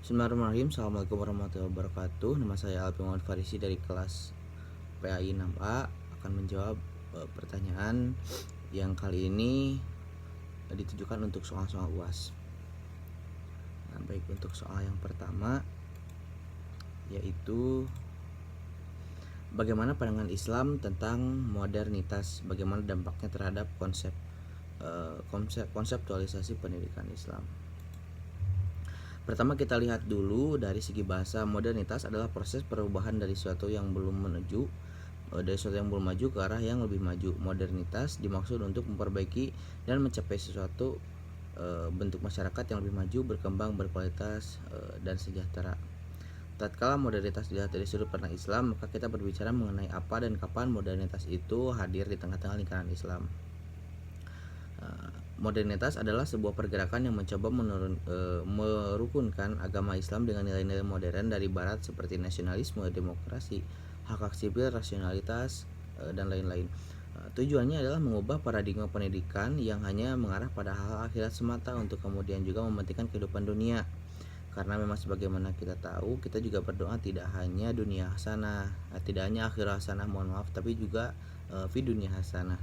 Bismillahirrahmanirrahim. Assalamualaikum warahmatullahi wabarakatuh. Nama saya Alfi Muhammad Farisi dari kelas PAI 6A akan menjawab pertanyaan yang kali ini ditujukan untuk soal-soal UAS. Nah, baik, untuk soal yang pertama yaitu bagaimana pandangan Islam tentang modernitas, bagaimana dampaknya terhadap konseptualisasi pendidikan Islam. Pertama kita lihat dulu dari segi bahasa. Modernitas adalah proses perubahan dari sesuatu yang belum maju ke arah yang lebih maju. Modernitas dimaksud untuk memperbaiki dan mencapai sesuatu bentuk masyarakat yang lebih maju, berkembang, berkualitas dan sejahtera. Tatkala modernitas dilihat dari sudut pandang Islam, maka kita berbicara mengenai apa dan kapan modernitas itu hadir di tengah-tengah lingkaran Islam. Modernitas adalah sebuah pergerakan yang mencoba merukunkan agama Islam dengan nilai-nilai modern dari Barat seperti nasionalisme, demokrasi, hak sipil, rasionalitas, dan lain-lain. Tujuannya adalah mengubah paradigma pendidikan yang hanya mengarah pada hal akhirat semata untuk kemudian juga mementingkan kehidupan dunia. Karena memang sebagaimana kita tahu, kita juga berdoa tidak hanya dunia hasanah, tidak hanya akhirat hasanah, tapi juga fi dunia hasanah.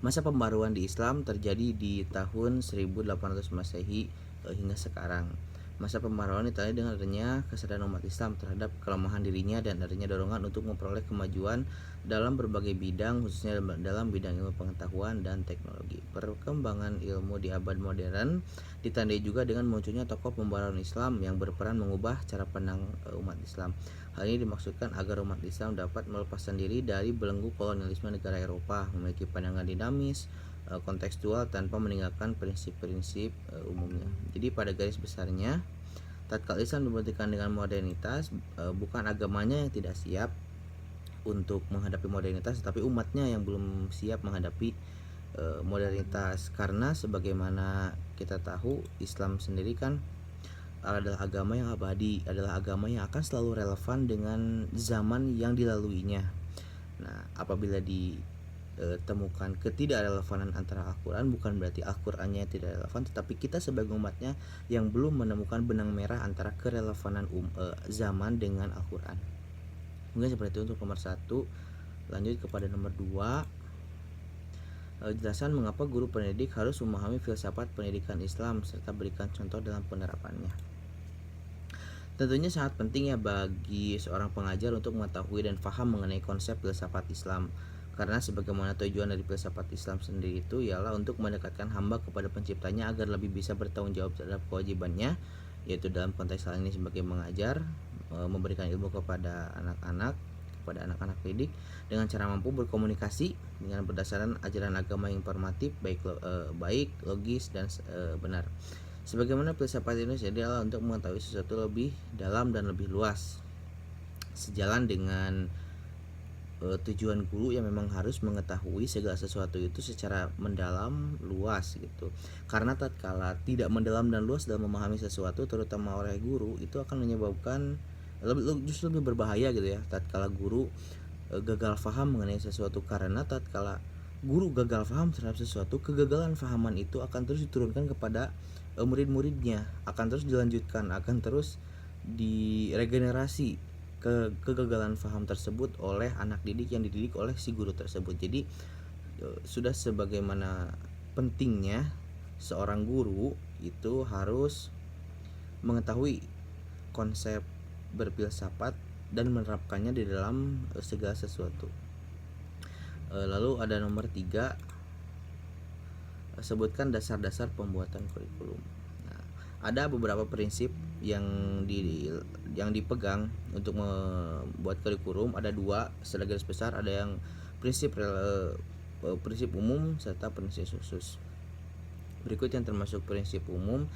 Masa pembaruan di Islam terjadi di tahun 1800 Masehi hingga sekarang. Masa pembaruan ditandai dengan adanya kesadaran umat Islam terhadap kelemahan dirinya dan adanya dorongan untuk memperoleh kemajuan dalam berbagai bidang, khususnya dalam bidang ilmu pengetahuan dan teknologi. Perkembangan ilmu di abad modern ditandai juga dengan munculnya tokoh pembaruan Islam yang berperan mengubah cara pandang umat Islam. Hal ini dimaksudkan agar umat Islam dapat melepaskan diri dari belenggu kolonialisme negara Eropa, memiliki pandangan dinamis, kontekstual tanpa meninggalkan prinsip-prinsip umumnya. Jadi pada garis besarnya, tatkala Islam dibuktikan dengan modernitas, bukan agamanya yang tidak siap untuk menghadapi modernitas, tetapi umatnya yang belum siap menghadapi modernitas. Karena sebagaimana kita tahu, Islam sendiri kan adalah agama yang abadi, adalah agama yang akan selalu relevan dengan zaman yang dilaluinya. Nah, apabila ditemukan ketidakrelevanan antara Al-Quran, bukan berarti Al-Qurannya tidak relevan, tetapi kita sebagai umatnya yang belum menemukan benang merah antara kerelevanan zaman dengan Al-Quran. Mungkin seperti itu untuk nomor 1. Lanjut kepada nomor 2. Jelasan mengapa guru pendidik harus memahami filsafat pendidikan Islam serta berikan contoh dalam penerapannya. Tentunya sangat penting ya bagi seorang pengajar untuk mengetahui dan paham mengenai konsep filsafat Islam. Karena sebagaimana tujuan dari filsafat Islam sendiri itu ialah untuk mendekatkan hamba kepada penciptanya agar lebih bisa bertanggung jawab terhadap kewajibannya, yaitu dalam konteks hal ini sebagai mengajar, memberikan ilmu kepada anak-anak didik dengan cara mampu berkomunikasi dengan berdasarkan ajaran agama yang informatif, baik, logis, dan benar. Sebagaimana filsafat Indonesia adalah untuk mengetahui sesuatu lebih dalam dan lebih luas, sejalan dengan tujuan guru yang memang harus mengetahui segala sesuatu itu secara mendalam, luas gitu. Karena tatkala tidak mendalam dan luas dalam memahami sesuatu, terutama oleh guru, itu akan menyebabkan justru lebih berbahaya gitu ya. Tatkala guru gagal paham mengenai sesuatu, karena tatkala guru gagal paham terhadap sesuatu, kegagalan pahaman itu akan terus diturunkan kepada murid-muridnya, akan terus dilanjutkan, akan terus diregenerasi kegagalan paham tersebut oleh anak didik yang dididik oleh si guru tersebut. Jadi sudah sebagaimana pentingnya seorang guru itu harus mengetahui konsep berfilsafat dan menerapkannya di dalam segala sesuatu. Lalu ada nomor 3, sebutkan dasar-dasar pembuatan kurikulum. Nah, ada beberapa prinsip yang dipegang untuk membuat kurikulum. Ada 2 secara garis besar, ada yang prinsip umum serta prinsip khusus. Berikut yang termasuk prinsip umum.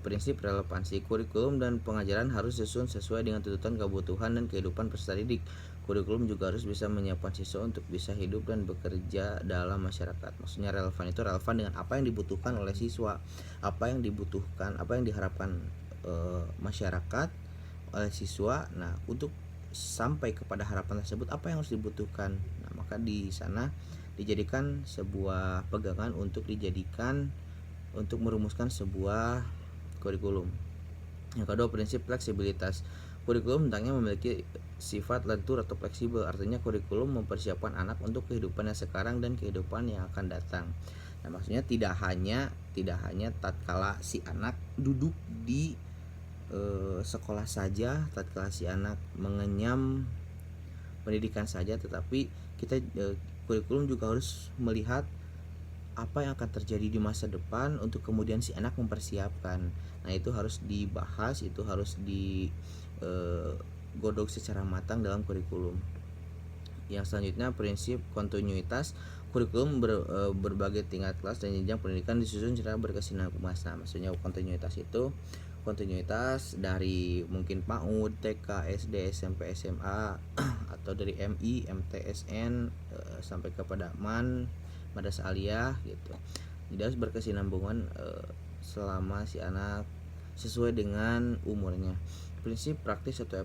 Prinsip relevansi kurikulum dan pengajaran harus disusun sesuai dengan tuntutan kebutuhan dan kehidupan peserta didik. Kurikulum juga harus bisa menyiapkan siswa untuk bisa hidup dan bekerja dalam masyarakat. Maksudnya relevan itu relevan dengan apa yang dibutuhkan oleh siswa, apa yang dibutuhkan, apa yang diharapkan masyarakat oleh siswa. Nah, untuk sampai kepada harapan tersebut, apa yang harus dibutuhkan? Nah, maka di sana dijadikan sebuah pegangan untuk merumuskan sebuah kurikulum. Yang kedua, prinsip fleksibilitas. Kurikulum hendaknya memiliki sifat lentur atau fleksibel, artinya kurikulum mempersiapkan anak untuk kehidupan yang sekarang dan kehidupan yang akan datang. Nah, maksudnya tidak hanya tatkala si anak duduk di sekolah saja, tatkala si anak mengenyam pendidikan saja, tetapi kita kurikulum juga harus melihat apa yang akan terjadi di masa depan untuk kemudian si anak mempersiapkan. Nah, itu harus dibahas, itu harus digodok secara matang dalam kurikulum. Yang selanjutnya, prinsip kontinuitas. Kurikulum berbagai tingkat kelas dan jenjang pendidikan disusun secara berkesinambungan. Nah, maksudnya kontinuitas itu kontinuitas dari mungkin PAUD, TK, SD, SMP, SMA atau dari MI, MTSN sampai kepada MAN, madrasah aliyah gitu. Jadi harus berkesinambungan selama si anak sesuai dengan umurnya. Prinsip praktis atau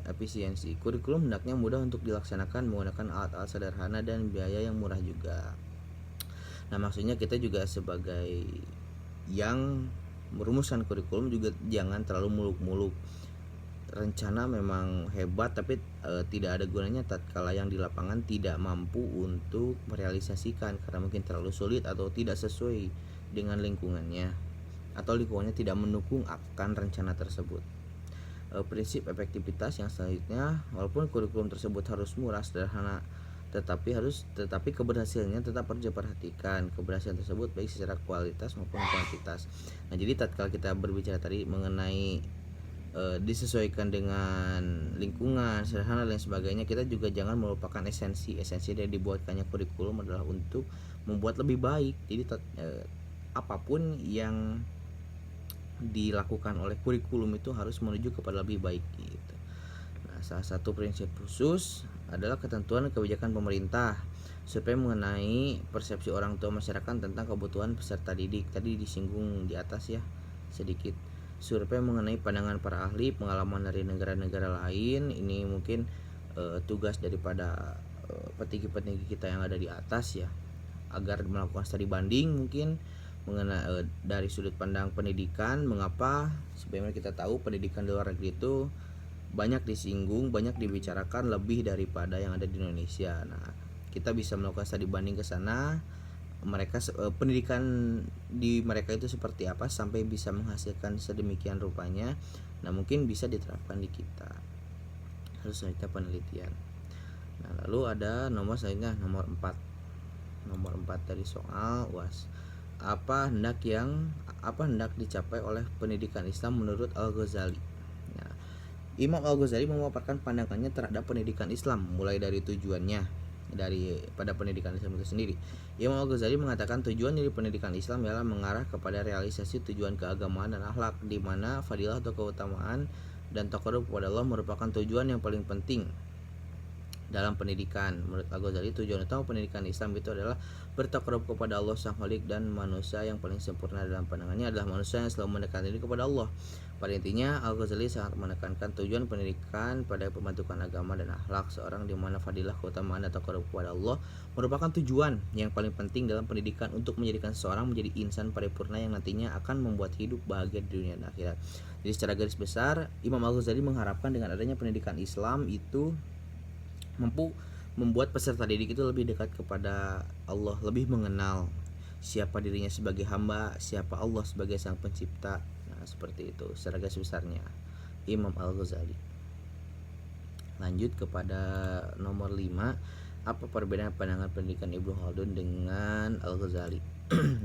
efisiensi. Kurikulum hendaknya mudah untuk dilaksanakan menggunakan alat-alat sederhana dan biaya yang murah juga. Nah, maksudnya kita juga sebagai yang merumuskan kurikulum juga jangan terlalu muluk-muluk. Rencana memang hebat, tapi tidak ada gunanya tatkala yang di lapangan tidak mampu untuk merealisasikan karena mungkin terlalu sulit atau tidak sesuai dengan lingkungannya, atau lingkungannya tidak mendukung akan rencana tersebut. Prinsip efektivitas yang selanjutnya, walaupun kurikulum tersebut harus murah, sederhana, tetapi keberhasilannya tetap harus diperhatikan. Keberhasilan tersebut baik secara kualitas maupun kuantitas. Nah, jadi tatkala kita berbicara tadi mengenai disesuaikan dengan lingkungan, sederhana dan sebagainya, kita juga jangan melupakan esensi dari dibuatkannya kurikulum adalah untuk membuat lebih baik. Jadi apapun yang dilakukan oleh kurikulum itu harus menuju kepada lebih baik gitu. Nah, salah satu prinsip khusus adalah ketentuan kebijakan pemerintah supaya mengenai persepsi orang tua masyarakat tentang kebutuhan peserta didik. Tadi disinggung di atas ya sedikit. Survei mengenai pandangan para ahli, pengalaman dari negara-negara lain. Ini mungkin tugas daripada petinggi-petinggi kita yang ada di atas ya, agar melakukan studi banding mungkin mengenai dari sudut pandang pendidikan. Mengapa? Sebenarnya kita tahu pendidikan di luar negeri itu banyak disinggung, banyak dibicarakan lebih daripada yang ada di Indonesia. Nah, kita bisa melakukan studi banding ke sana, mereka pendidikan di mereka itu seperti apa sampai bisa menghasilkan sedemikian rupanya. Nah, mungkin bisa diterapkan di kita. Harus ada penelitian. Nah, lalu ada nomor selanjutnya, nomor 4 dari soal UAS. Apa hendak dicapai oleh pendidikan Islam menurut Al-Ghazali? Nah, Imam Al-Ghazali memaparkan pandangannya terhadap pendidikan Islam mulai dari tujuannya pada pendidikan Islam itu sendiri. Imam Al-Ghazali mengatakan tujuan dari pendidikan Islam ialah mengarah kepada realisasi tujuan keagamaan dan akhlak, di mana fadilah atau keutamaan dan taqarrub kepada Allah merupakan tujuan yang paling penting dalam pendidikan. Menurut Al-Ghazali, tujuan utama pendidikan Islam itu adalah bertaqarrub kepada Allah Sang Khalik, dan manusia yang paling sempurna dalam pandangannya adalah manusia yang selalu mendekatkan diri kepada Allah. Pada intinya, Al-Ghazali sangat menekankan tujuan pendidikan pada pembentukan agama dan akhlak seorang, di mana fadilah, keutamaan, dan taqarrub kepada Allah merupakan tujuan yang paling penting dalam pendidikan untuk menjadikan seseorang menjadi insan paripurna yang nantinya akan membuat hidup bahagia di dunia dan akhirat. Jadi secara garis besar, Imam Al-Ghazali mengharapkan dengan adanya pendidikan Islam itu mampu membuat peserta didik itu lebih dekat kepada Allah, lebih mengenal siapa dirinya sebagai hamba, siapa Allah sebagai sang pencipta. Nah, seperti itu secara garis besarnya Imam Al-Ghazali. Lanjut kepada nomor 5, apa perbedaan pandangan pendidikan Ibnu Khaldun dengan Al-Ghazali?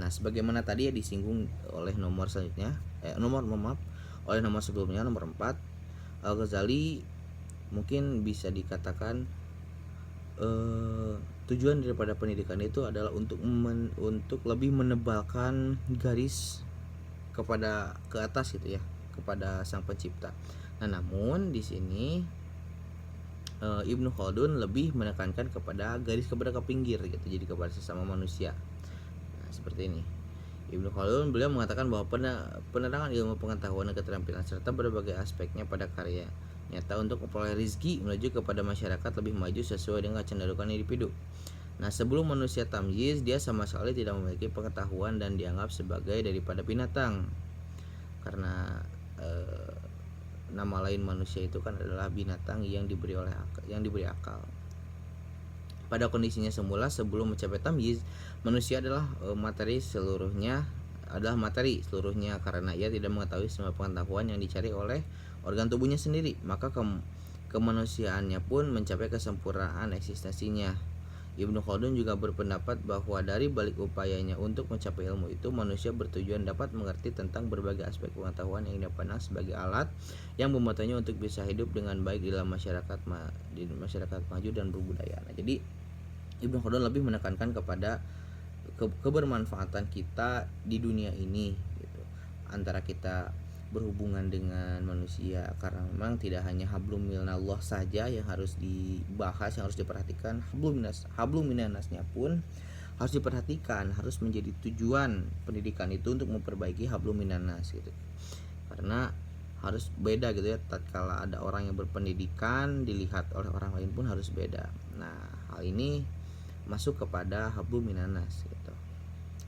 Nah, sebagaimana tadi ya disinggung oleh nomor selanjutnya, oleh nomor sebelumnya, nomor 4, Al-Ghazali mungkin bisa dikatakan tujuan daripada pendidikan itu adalah untuk lebih menebalkan garis ke atas gitu ya, kepada sang pencipta. Nah, namun di sini Ibnu Khaldun lebih menekankan kepada garis kepada ke pinggir gitu, jadi kepada sesama manusia. Nah, seperti ini. Ibnu Khaldun beliau mengatakan bahwa penerangan ilmu pengetahuan dan keterampilan serta berbagai aspeknya pada karya nyata untuk memperoleh rizki menuju kepada masyarakat lebih maju sesuai dengan kecenderungan individu. Nah, sebelum manusia tamyiz, dia sama sekali tidak memiliki pengetahuan dan dianggap sebagai daripada binatang, karena nama lain manusia itu kan adalah binatang yang diberi akal. Pada kondisinya semula sebelum mencapai tamyiz, manusia adalah materi seluruhnya karena ia tidak mengetahui semua pengetahuan yang dicari oleh organ tubuhnya sendiri, maka kemanusiaannya pun mencapai kesempurnaan eksistensinya. Ibnu Khaldun juga berpendapat bahwa dari balik upayanya untuk mencapai ilmu itu, manusia bertujuan dapat mengerti tentang berbagai aspek pengetahuan yang dipandang sebagai alat yang membantunya untuk bisa hidup dengan baik dalam masyarakat maju dan berbudaya. Nah, jadi Ibnu Khaldun lebih menekankan kepada kebermanfaatan kita di dunia ini gitu, antara kita berhubungan dengan manusia, karena memang tidak hanya hablum minallah saja yang harus dibahas, yang harus diperhatikan, hablum minannasnya pun harus diperhatikan, harus menjadi tujuan pendidikan itu untuk memperbaiki hablum minannas gitu. Karena harus beda gitu ya, tatkala ada orang yang berpendidikan dilihat oleh orang lain pun harus beda. Nah, hal ini masuk kepada hablum minannas gitu.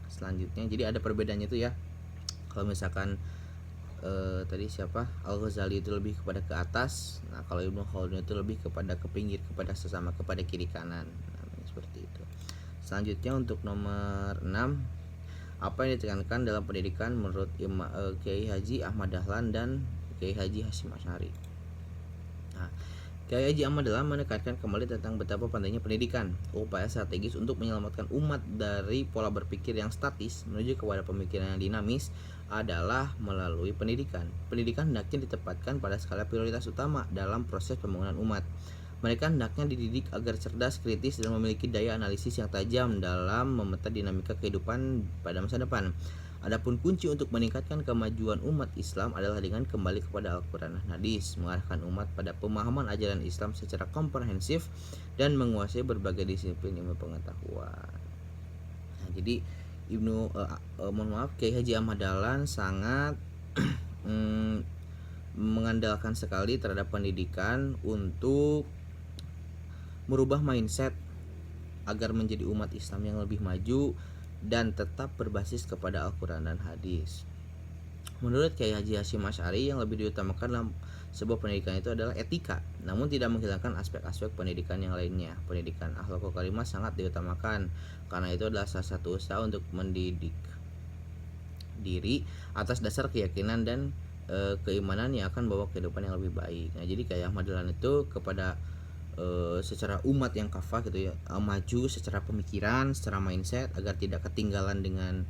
Selanjutnya, jadi ada perbedaannya itu ya. Kalau misalkan tadi siapa, Al-Ghazali itu lebih kepada ke atas, nah kalau Ibnu Khaldun itu lebih kepada ke pinggir, kepada sesama, kepada kiri kanan, seperti itu. Selanjutnya untuk nomor 6, apa yang ditekankan dalam pendidikan menurut Kiai Haji Ahmad Dahlan dan Kiai Haji Hasyim Asy'ari. Nah, Kiai Haji Ahmad Dahlan menekankan kembali tentang betapa pentingnya pendidikan, upaya strategis untuk menyelamatkan umat dari pola berpikir yang statis menuju kepada pemikiran yang dinamis adalah melalui pendidikan. Pendidikan hendaknya ditempatkan pada skala prioritas utama dalam proses pembangunan umat. Mereka hendaknya dididik agar cerdas, kritis, dan memiliki daya analisis yang tajam dalam memeta dinamika kehidupan pada masa depan. Adapun kunci untuk meningkatkan kemajuan umat Islam adalah dengan kembali kepada Al-Quran dan Hadis, mengarahkan umat pada pemahaman ajaran Islam secara komprehensif dan menguasai berbagai disiplin ilmu pengetahuan. Nah, jadi Kiai Haji Ahmad Dahlan sangat mengandalkan sekali terhadap pendidikan untuk merubah mindset agar menjadi umat Islam yang lebih maju dan tetap berbasis kepada Al-Quran dan Hadis. Menurut Kiai Haji Hasyim Asy'ari, yang lebih diutamakan dalam sebuah pendidikan itu adalah etika, namun tidak menghilangkan aspek-aspek pendidikan yang lainnya. Pendidikan akhlakul karimah sangat diutamakan, karena itu adalah salah satu usaha untuk mendidik diri atas dasar keyakinan dan keimanan yang akan bawa kehidupan yang lebih baik. Nah, jadi Kiai Ahmad Dahlan itu kepada secara umat yang kafah gitu ya, maju secara pemikiran, secara mindset, agar tidak ketinggalan dengan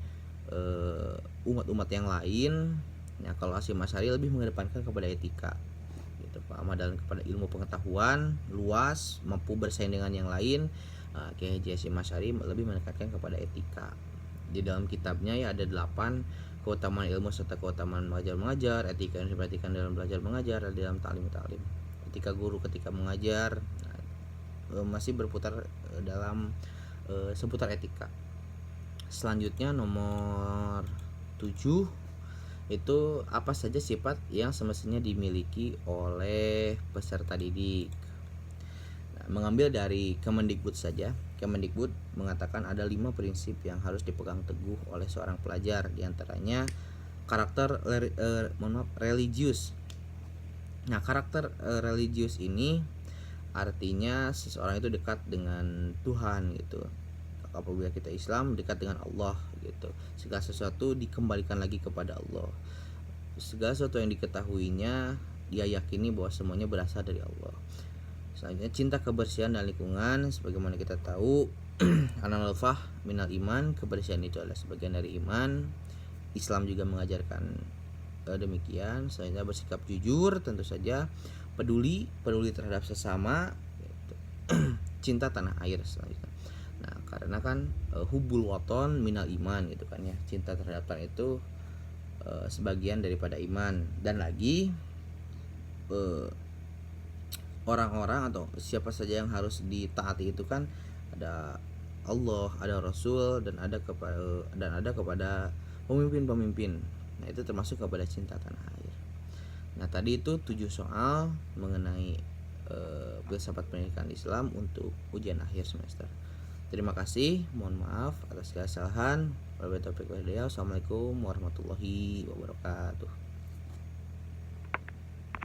umat-umat yang lain. Nah, kalau Hasyim Asy'ari lebih mengedepankan kepada etika gitu, Pak Ahmad Dahlan kepada ilmu pengetahuan luas, mampu bersaing dengan yang lain. Kiai Haji Hasyim Asy'ari lebih menekankan kepada etika. Di dalam kitabnya ya ada 8 keutamaan ilmu serta keutamaan belajar mengajar, etika yang diperhatikan dalam belajar mengajar, dalam ta'lim, etika guru ketika mengajar. Masih berputar dalam seputar etika. Selanjutnya nomor 7, itu apa saja sifat yang semestinya dimiliki oleh peserta didik. Nah, mengambil dari Kemendikbud saja, Kemendikbud mengatakan ada 5 prinsip yang harus dipegang teguh oleh seorang pelajar, diantaranya karakter religius. Nah, karakter religius ini artinya seseorang itu dekat dengan Tuhan gitu. Apabila kita Islam, dekat dengan Allah gitu. Segala sesuatu dikembalikan lagi kepada Allah. Segala sesuatu yang diketahuinya, dia yakini bahwa semuanya berasal dari Allah. Selanjutnya cinta kebersihan dan lingkungan. Sebagaimana kita tahu, an-nadhafah minal iman, kebersihan itu adalah sebagian dari iman. Islam juga mengajarkan demikian. Selanjutnya bersikap jujur, tentu saja peduli terhadap sesama gitu. Cinta tanah air selanjutnya. Nah, karena kan hubul waton minal iman gitu kan ya, cinta terhadap tanah itu sebagian daripada iman. Dan lagi orang-orang atau siapa saja yang harus ditaati itu kan ada Allah, ada Rasul, dan ada kepada pemimpin-pemimpin. Nah, itu termasuk kepada cinta tanah air. Nah, tadi itu 7 soal mengenai filsafat pendidikan Islam untuk ujian akhir semester. Terima kasih, mohon maaf atas kesalahan. Wabillahi taufiq wal hidayah. Assalamualaikum warahmatullahi wabarakatuh.